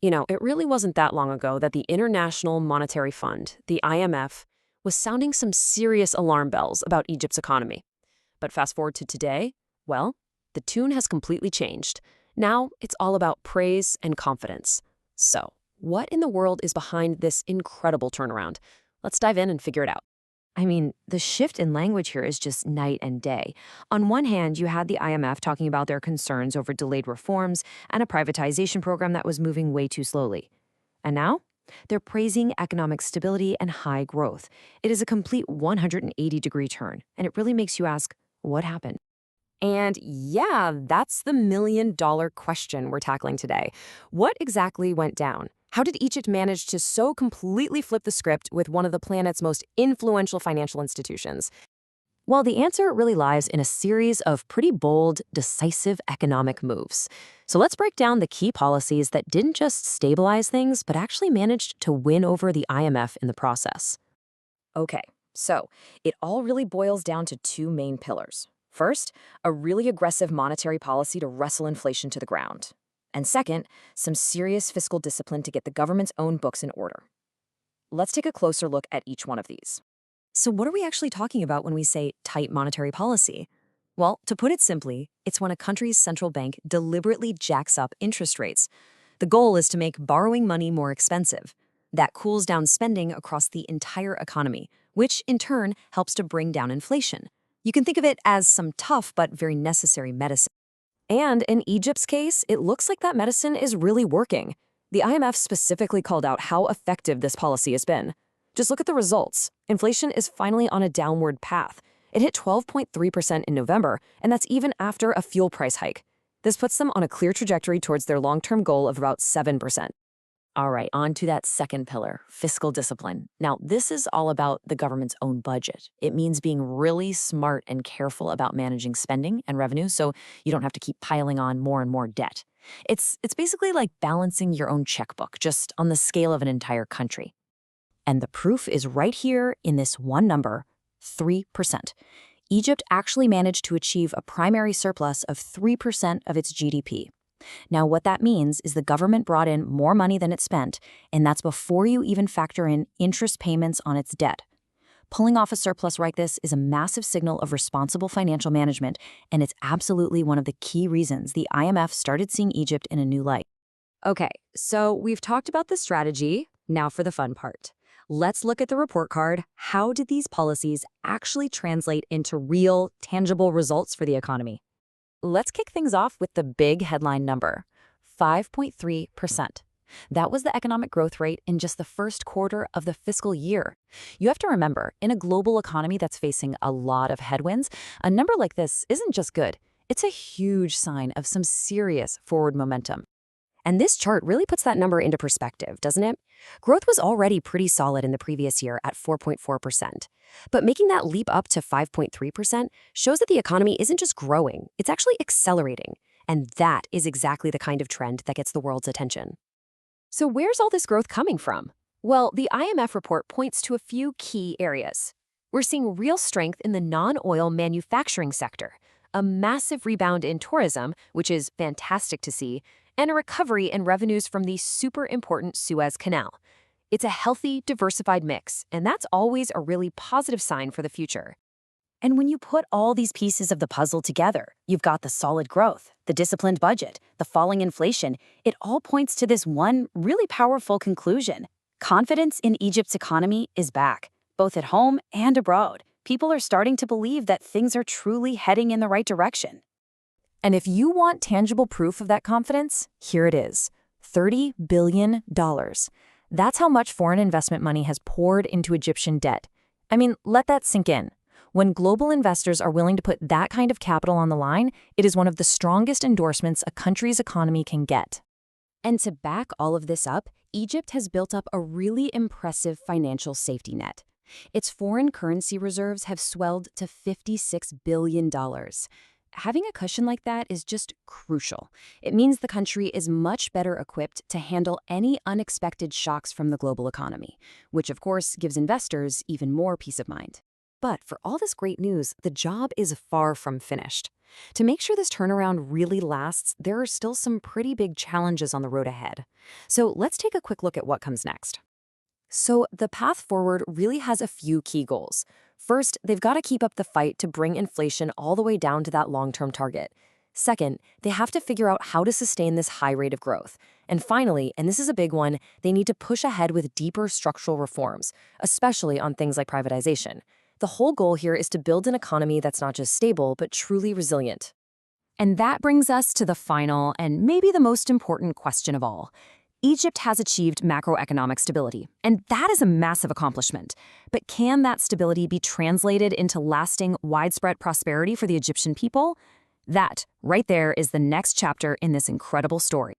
It really wasn't that long ago that the International Monetary Fund, the IMF, was sounding some serious alarm bells about Egypt's economy. But fast forward to today, well, the tune has completely changed. Now it's all about praise and confidence. So, what in the world is behind this incredible turnaround? Let's dive in and figure it out. I mean, the shift in language here is just night and day. On one hand, you had the IMF talking about their concerns over delayed reforms and a privatization program that was moving way too slowly. And now, they're praising economic stability and high growth. It is a complete 180-degree turn, and it really makes you ask, what happened? And yeah, that's the million-dollar question we're tackling today. What exactly went down? How did Egypt manage to so completely flip the script with one of the planet's most influential financial institutions? Well, the answer really lies in a series of pretty bold, decisive economic moves. So let's break down the key policies that didn't just stabilize things, but actually managed to win over the IMF in the process. Okay, so it all really boils down to two main pillars. First, a really aggressive monetary policy to wrestle inflation to the ground. And second, some serious fiscal discipline to get the government's own books in order. Let's take a closer look at each one of these. So what are we actually talking about when we say tight monetary policy? Well, to put it simply, it's when a country's central bank deliberately jacks up interest rates. The goal is to make borrowing money more expensive. That cools down spending across the entire economy, which in turn helps to bring down inflation. You can think of it as some tough but very necessary medicine. And in Egypt's case, it looks like that medicine is really working. The IMF specifically called out how effective this policy has been. Just look at the results. Inflation is finally on a downward path. It hit 12.3% in November, and that's even after a fuel price hike. This puts them on a clear trajectory towards their long-term goal of about 7%. All right, on to that second pillar, fiscal discipline. Now, this is all about the government's own budget. It means being really smart and careful about managing spending and revenue so you don't have to keep piling on more and more debt. It's basically like balancing your own checkbook, just on the scale of an entire country. And the proof is right here in this one number, 3%. Egypt actually managed to achieve a primary surplus of 3% of its GDP. Now, what that means is the government brought in more money than it spent, and that's before you even factor in interest payments on its debt. Pulling off a surplus like this is a massive signal of responsible financial management, and it's absolutely one of the key reasons the IMF started seeing Egypt in a new light. Okay, so we've talked about the strategy. Now for the fun part. Let's look at the report card. How did these policies actually translate into real, tangible results for the economy? Let's kick things off with the big headline number, 5.3%. That was the economic growth rate in just the first quarter of the fiscal year. You have to remember, in a global economy that's facing a lot of headwinds, a number like this isn't just good. It's a huge sign of some serious forward momentum. And this chart really puts that number into perspective, doesn't it? Growth was already pretty solid in the previous year at 4.4%. But making that leap up to 5.3% shows that the economy isn't just growing, it's actually accelerating. And that is exactly the kind of trend that gets the world's attention. So where's all this growth coming from? Well, the IMF report points to a few key areas. We're seeing real strength in the non-oil manufacturing sector, a massive rebound in tourism, which is fantastic to see, and a recovery in revenues from the super important Suez Canal. It's a healthy, diversified mix, and that's always a really positive sign for the future. And when you put all these pieces of the puzzle together, you've got the solid growth, the disciplined budget, the falling inflation. It all points to this one really powerful conclusion. Confidence in Egypt's economy is back, both at home and abroad. People are starting to believe that things are truly heading in the right direction. And if you want tangible proof of that confidence, here it is, $30 billion. That's how much foreign investment money has poured into Egyptian debt. I mean, let that sink in. When global investors are willing to put that kind of capital on the line, it is one of the strongest endorsements a country's economy can get. And to back all of this up, Egypt has built up a really impressive financial safety net. Its foreign currency reserves have swelled to $56 billion. Having a cushion like that is just crucial. It means the country is much better equipped to handle any unexpected shocks from the global economy, which of course gives investors even more peace of mind. But for all this great news, the job is far from finished. To make sure this turnaround really lasts, there are still some pretty big challenges on the road ahead. So let's take a quick look at what comes next. So the path forward really has a few key goals. First, they've got to keep up the fight to bring inflation all the way down to that long-term target. Second, they have to figure out how to sustain this high rate of growth. And finally, and this is a big one, they need to push ahead with deeper structural reforms, especially on things like privatization. The whole goal here is to build an economy that's not just stable, but truly resilient. And that brings us to the final and maybe the most important question of all. Egypt has achieved macroeconomic stability, and that is a massive accomplishment. But can that stability be translated into lasting, widespread prosperity for the Egyptian people? That, right there, is the next chapter in this incredible story.